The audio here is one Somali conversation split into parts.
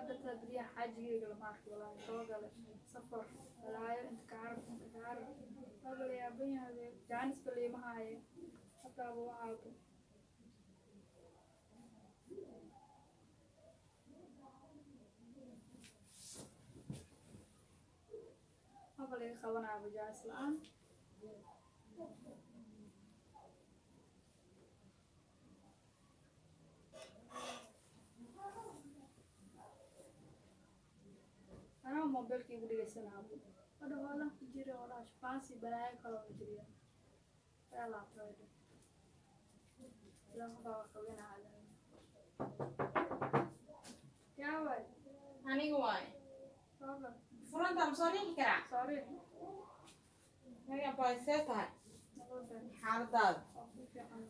هذا تدري حاجة يقول ما أعرف ولا شغل سفر ولا أنت كعرف هذا يا بني هذا جانس بلي ما هاي حتى أبو عاطو هذا اللي خونا أبو جالس الآن أنا موبايل كي بدي أسمع أبو هذا ولا تجري ولا شفانسي بلاي كلام تجري لا ترى لا ما خوينا على يا ولد aniga waay صابر furanta ma soo dhixi karaa صاري aniga baysee tahay xaaladaada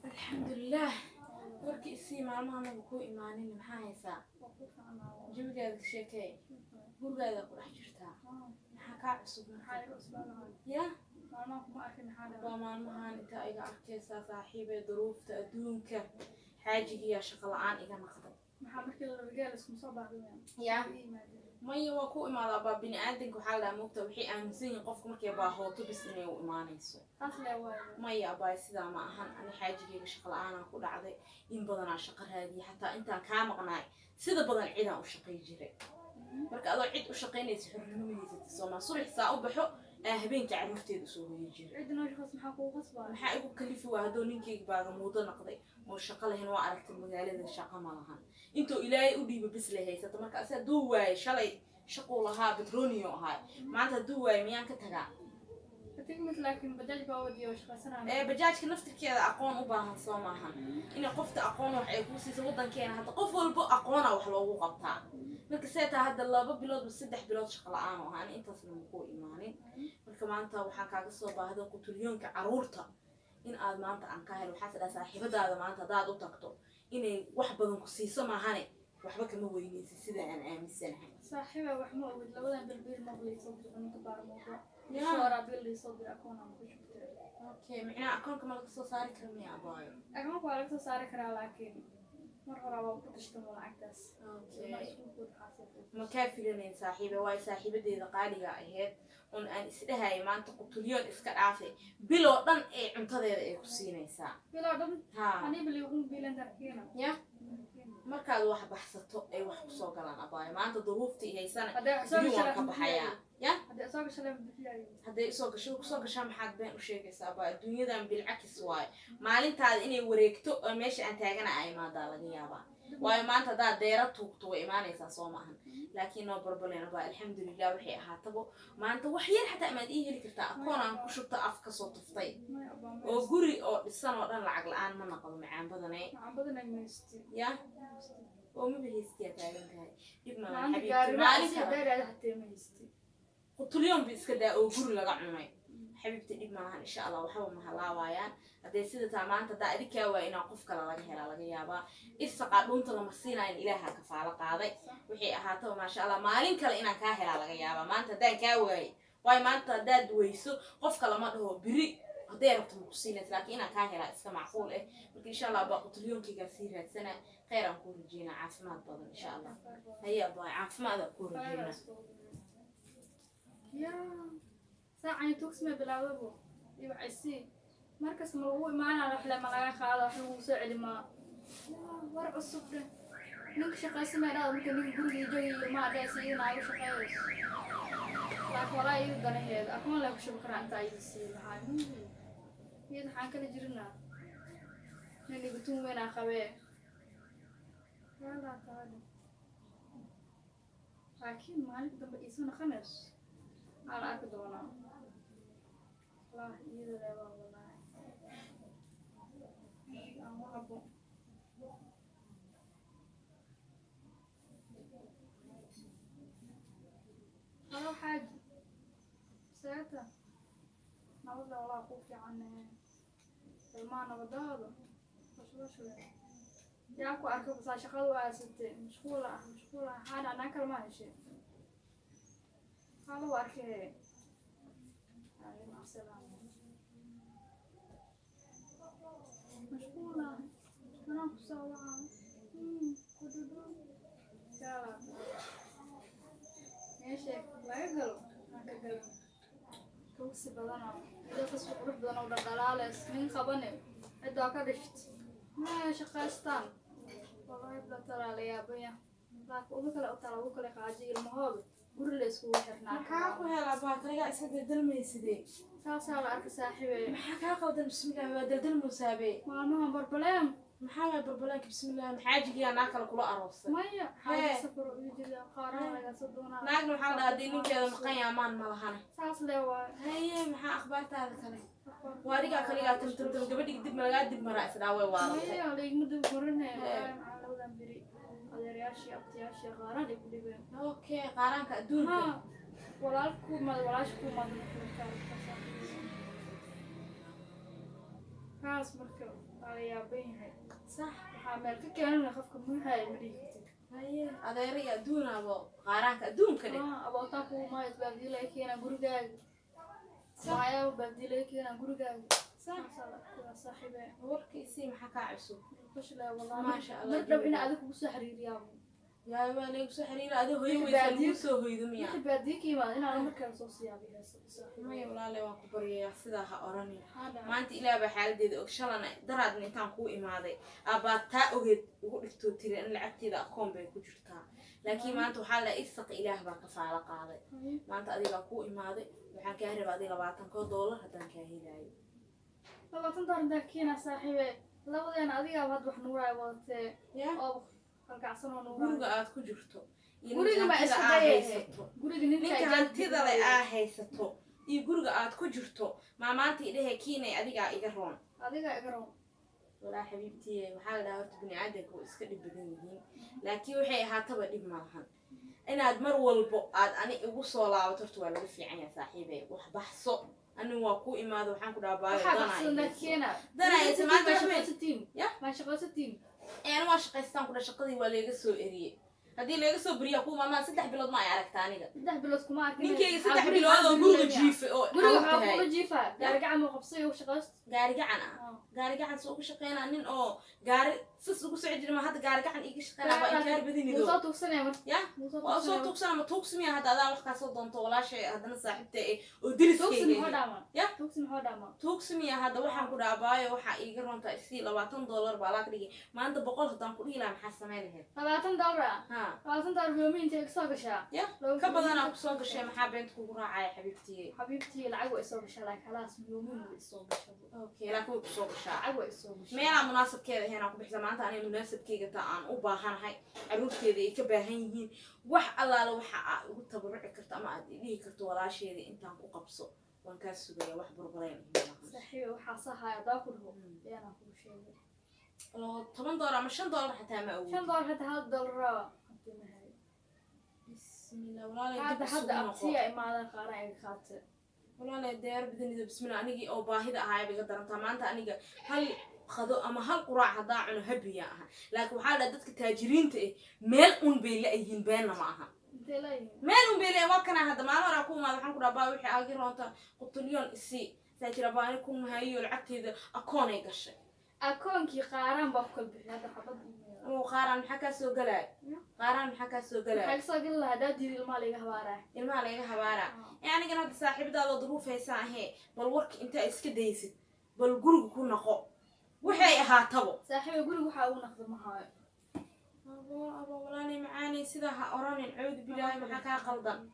alxamdulilah warkii isii maalmaha anagu ku imaanin maxaa haysaa jawigaada ka sheekee gurigaada ku dhex jirtaa maxaa kaa cusub ya waa maalmahan inta iga arkaysaa saaxiibee duruufta adduunka xaajigiiya shaqo la-aan iga naqday ya maya waa ku imaadaa baa bini aadanka waxaa la dhaha moogta waxay aaminsan yihiin qofka markay baahooto bis inay u imaanayso maya abaay sidaa ma ahan ani xaajigeyga shaqo la-aanaa ku dhacday in badanaa shaqo raadiyay xataa intaan kaa maqnaay sida badan cidaan u shaqay jiray marka adoo cid u shaqaynaysa xornimo mahaysatid soomaa subax saa u baxo habeenka carruurteeda soo hoyi jiray maxaa igu kalifi waa haddoo ninkeyga baaga muudo naqday oo shaqo lahayn waa aragtay magaalada shaqo ma lahan intuu ilaahay u dhiiba bis lay haysato marka ase hadduu waaye shalay shaquu lahaa bedroonio ahaay maanta hadduu waaye miyaan ka tagaa bajaajka naftirkeeda aqoon u baahan soo maahan inay qofta aqoon wax ay kuu siisa waddankeena hadda qof walbo aqoona wax loogu qabtaa marka see taa hadda 2 bilood 3 bilood shaqo la-aan oo ahaan intaasna ma ku imaanin marka maanta waxaan kaaga soo baahday qutulyoonka carruurta in aad maanta aan ka helo waxaa tidhaa saaxiibadaada maanta haddaad u tagto inay wax badan ku siiso maahane waxba kama weynaysid sida aan aaminsanahay saaxiiba wax ma ogid labadan bilbil ma qleyso inta baarmoodo shora billi soo dir akoon aan ku shubtay okay macna akoonka ma laga soo saari karo miya abaayo akoonka waa laga soo saari karaa laakiin mar hore waa ku tashtan lacagtaas ma kaa filaneen saaxiiba waay saaxiibadeeda qaaliga ahayd on aan isdhahay maanta qutulyoon iska dhaafay biloo dhan ee cuntadeeda ay ku siinaysaa biloo dhan ani bili ugu bilan darkiina ya markaad wax baxsato ay wax ku soo galaan abaayo maanta duruufta iyo haysana ka baxaya ya hadday soo gashaa maxaad been u sheegaysaa abaayo adduunyadan bilcakis waayo maalintaada inay wareegto oo meesha aan taagana ay imaadaa laga yaabaa waayo maanta haddaad deera tuugto way imaanaysaa soo maahan laakiin noo barbaleen abaa alxamdulilah waxay ahaatabo maanta wax yar xataa amaad ii heli kartaa akoon aan ku shubta af ka soo tuftay oo guri oo dhisan oo dhan lacag la-aan ma naqdo macaan badane ya oo ma bihaystiyaa taagan tahay dhib qutulyoon ba iska daa oo guri laga cunay xabiibti dhib maahan insha allah waxba ma halaawaayaan hadday sida taa maanta haddaa adinkaa waa inaan qof kale laga helaa laga yaabaa irsaqa dhuunta lama siinaa in ilaaha kafaalo qaaday waxay ahaataba maasha allah maalin kale inaan kaa helaa laga yaabaa maanta haddaan kaa waayay waayo maanta haddaad weyso qofka lama dhaho biri hadday rabto ma ku siinaysa laakiin inaan kaa helaa iska macquul ah marka insha allah baa qutulyoonkaygaa sii raadsana khayr aan kuu rajeynaa caafimaad badan insha allah haya baa caafimaad aan kuu rajeynaa ساعة توكس ما بلاوبه يبقى عسي مركز مروق معنا رحلة ملاك خالة حلو سعد ما ورق الصبر نك شقة سمعنا ممكن نقول يجي ما ده سيء نعرف شقة لكن ولا يقدر هذا أكون لك شو بكرة أنت عايز يصير هاي هي حاجة اللي جرنا اللي بتوم وين أخوي لا تعال لكن ما نقدر بقيسون خمس على أكدونا لا يدا لا والله أنا أبو هذا حاجة ساعتها نقول له والله خوفي عنه المعنى بداله وشو ياكو أركب بس شغال واسطة مشغولة هذا أنا كلمة شيء هذا واركه مع السلامة مشغولة أنا بسوي كدو يلا daqsi badana daqsi qurux badan oo dhalaaleys nin qabane cidda ka dhishit ma shaqaystaan wallahi la tala la yaabaya laakiin ugu kale u tala ugu kale qaaji ilmahooda guri la isku xirnaa maxaa ku helaa baaqriga isa dalmaysidee saasaa la arka saaxiibey maxaa kaa qaldan bismillaah waa daldal musaabe maalmahan barbaleem maxaa waa barbalaanka bismillaah maxaajigiyaa naa kale kula aroosay maya xaaja safar u jira qaaraan laga soo doonaa naagna waxaa la dhahaa haddii ninkeeda maqan yaamaan ma lahane saas lee waay haye maxaa akhbaartaada kale waa adigaa kaligaa tamtamtam gabadhigi dib malagaa dib maraa isdhaaway waalatay maya laigma dib marine maxaa labadan biri adeerayaashii abtiyaashii qaaraan ay ku dhibeen okay qaaraanka adduunka walaalku mad walaashku mad kaas marka waa la yaaban yahay صح waxaa ka keenana qofka muhaay ma dhigi kartid haye adeer iyo adduun abo qaaraanka adduunka dhig abootaa ku ma isbaadilay keena gurigaaga saaya baadilay keena gurigaaga saaxiibe warkiisii maxaa kaa cusub fashla wallahi ما شاء الله dab in aad ku soo xiriiriyaa yaa waa leeyahay soo xiriir adiga hooyo weeysan ku soo hoydo miya baadiki ma in aan markaa soo siyaabiyay maya walaale waan ku baryayaa sidaa ha oranin maanta ilaa baa xaaladeeda og shalana daraadna intaan kuu imaaday abaa taa ogeed ugu dhigtoo tiri in lacagteeda akoon bay ku jirtaa laakiin maanta waxaa la isaq ilaah baa ka faala qaaday maanta adiga kuu imaaday waxaan kaa rabaa adiga $20 haddaan kaa helaayo $20 kiina saaxiibe labadeena adiga had wax nuuray wadatee oo halkaasoo nuuray guriga aad ku jirto guriga ma iska haysato guriga ninka hantida leh aa haysato iyo guriga aad ku jirto maamaanta idhahe kiinay adiga iga roon walaa xabiibtii waxaa la dhahaa horta bini aadamku iska dhib badan yihiin laakiin waxay ahaataba dhib malahan inaad mar walbo aad ani igu soo laabato horta waa laga fiican yahay saaxiibey wax baxso أنا واقو إماذا وحنك دابا دنا ما شغل ستين أنا ما شقيستان كل شقدي ولا يقصو إريه هذه اللي يقصو بريا كوما ما 6 بلاد ما يعرف تاني 6 بلاد كوما نيكي 6 بلاد وقول جيف قول جيفة قارق عم وقبصي وشقست قارق عن سوق شقينا نين أو قارق سوق سعيد ما هذا قارق عن إيش شقينا بإنكار بديني دو وصوت وسنة يا وصوت وسنة ما توكسمي هذا وح كاسو دون طولا شيء هذا نصاحبته ودرس توكسمي هذا يا توكسمي هذا وحن كده أباي وح يقرون تأسي $20 بالاك دقي ما عنده بقول هتان كل إلى محسمينه $20 يومين تكسر شيء كبر أنا كسر شيء محبين تكون راعي حبيبتي العقوة يسوي شيء لك خلاص يومين يسوي شيء أوكي لا كوب يسوي شيء عقوة يسوي شيء ما أنا مناسب كذا هنا كوب حزام أنا مناسب كذا تان وباهن هاي عروض كذا كباهين وح الله لو وح وتبرع كرت أما أدري كرت ولا شيء أنت عم قبصه وان كاسو يا وح بربرين صحيح وحصها يضاكلهم أنا كل شيء لو $8 مش $5 حتى ما أقول $5 حتى $1 بسم الله ولا هذا أبتي ما هذا قارئ خاطر ولا دير بدني بسم الله أنيجي أو باهدا هاي بقدر أنت ما أنت أنيجي هل خذوا أما هل قراع هذا عنه هبياها لكن وحالة دتك تاجرين تي مال بيلاقيين بيننا معها مال بيلاقي وكنا هذا ما أنا راكم ما راح نقول أبا وحي أجر أنت قلت اليوم السي تاجر أبا أنكم هاي والعقد هذا أكون يقش أكون كي قارن بأكل بهذا حبض وقارن حكى سو قلعي قارن حكى سو قلعي حكى سو قلعي هذا دير المال يجهباره المال يجهباره يعني كنا صاحب ده ظروف هي ساعة بالورك أنت إسكديسي بالجرو كنا قا وحي هاتبو صاحب الجرو حاول نخدم هاي أبا ولاني معاني سيدها أراني نعوذ بالله ما حكى قلدا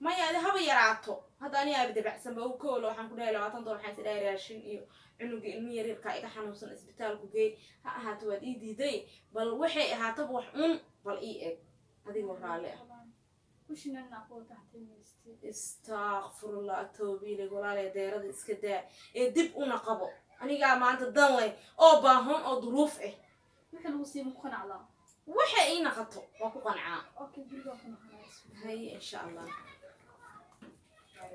ما يعني هذا يرعتو هذا أنا أبدي بحسن بوكول وحن كنا لو عطن حيث لا يراشين إيو عنو المية ريركا إذا حنوصل إسبيتال كوجي هاتوا إيدي دي بل وحي هاتبو وحن بل إيه هذه ورالة وش نقول تحت المستي استغفر الله توبي لي ولا لي ديرد إسكدا دب ونقبو أنا قاعد ما أنت ضلي أو باهون أو ظروف وحلو وصي مقنع على وحي إيه نقطو وكو قنعة أوكي برجع قنعة هاي إن شاء الله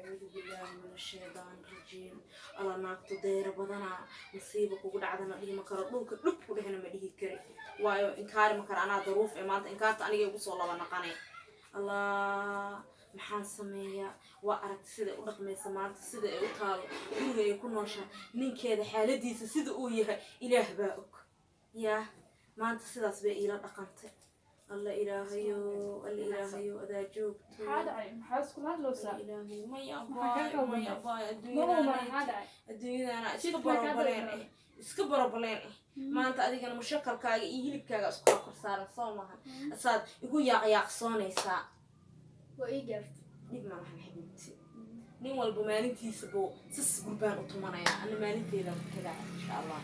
أعوذ بالله من الشيطان الرجيم الله ناقتو دير بدنا مصيبة وقول عدنا ليه مكر لوك لوك ولهنا مليه كري وايو إنكار مكر أنا ظروف إمانت إنكارت أنا جيبو صلى الله نقاني الله محان سمية وأردت سيدة ورقمي سمارت سيدة أوتال يوغا يكون نوشا نين كيدا حالديس سيدة أويها إله باؤك يا ما أنت سيدة سبي إله أقنت الله إلهيو أذا جوج joogto هذا عين حاسس كل هذا لو صار ilaahay maya Maxaa ka maya qaldan? ما هو ما هذا عين adduunyadana iska Jidka kaa barobaleen dalban. iska barobaleen maanta adigana mushakalkaaga iyo hilibkaaga isku kor saaran soo maahan asaad igu yaaqyaaqsoonaysaa وإيجار dhib ma lahan xabiibti nin walba maalintiisa buu sas gurbaan u tumanayaa ana maalinteeda ku tagaa insha allah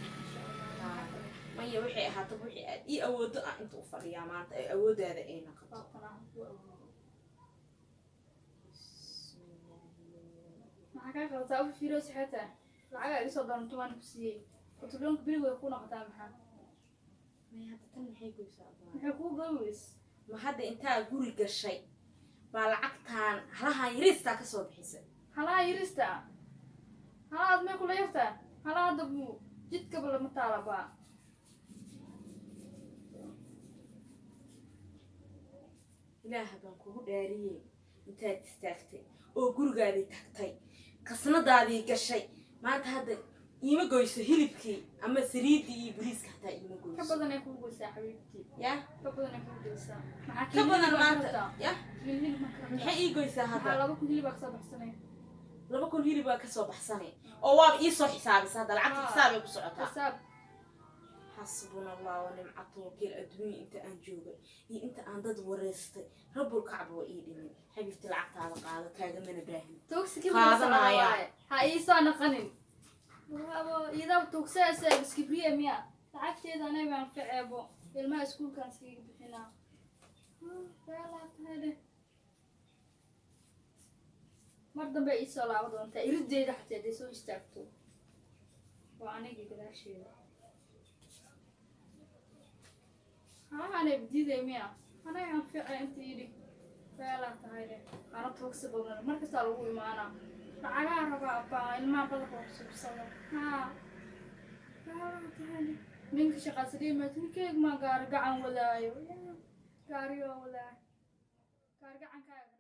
maya waxay ahaato wixii aad ii awoodo ah inta u fadhiyaa maanta ay awoodaada ay noqoto maxaa kaa qaltaa u fiiro sixata lacaga iga soo doonto waan ku siiyey qutulonka bili way ku noqotaa maxaa maya hadda tan maxay goysaa maxay kuu gabays ma hadda intaa guri gashay baa lacagtaan halahan yariistaa ka soo bixisay halaa yirista halaa aad may kula yartaa halaa hadda buu jidkaba lama taalabaa ilaaha baan kugu dhaariyey intaad istaagtay oo gurigaadii tagtay qasnadaadii gashay maanta hadda iima goyso hilibkii ama saliiddii iyo bariiska hataa iima ka goyso badan ay kuu goysaa xabiibtii ya ka badan ay kuu goysaa ka badan maanta ya hilib ma kartaa maxay ii goysaa maxaa hadda 2 kun hilib ka soo baxsanay 2 kun hilibaa ka soo baxsanay oo waaba ii soo xisaabisa hadda lacagta xisaabay ku socotaa xisaab حسبنا الله ونعم الوكيل الدنيا انت ان جوغا هي انت ان دد وريستay رب الكعب وإيدين حبيبتي العقد هذا قاعده كاغا من باهن توكسي كيف قادنايا هاي سو نقنين إذا توكسي بس كبرية ميا لعبتي أنا ما فعبو الماء سكول كان سكيب هنا لا هذا مرة بقى يسأل عبد أنت يرد يده حتى يدسو يستعبتو وأنا كده شيء أنا بدي ميا أنا عم فعل أنت يدي فعلا هاي أنا توكسي بقول مركز تعلقوا معنا لعجها ربع الماء بدك وصل ها منك شغال سليمة تنكيك ما قارقع ولا قاريو ولا قارقع عن كاي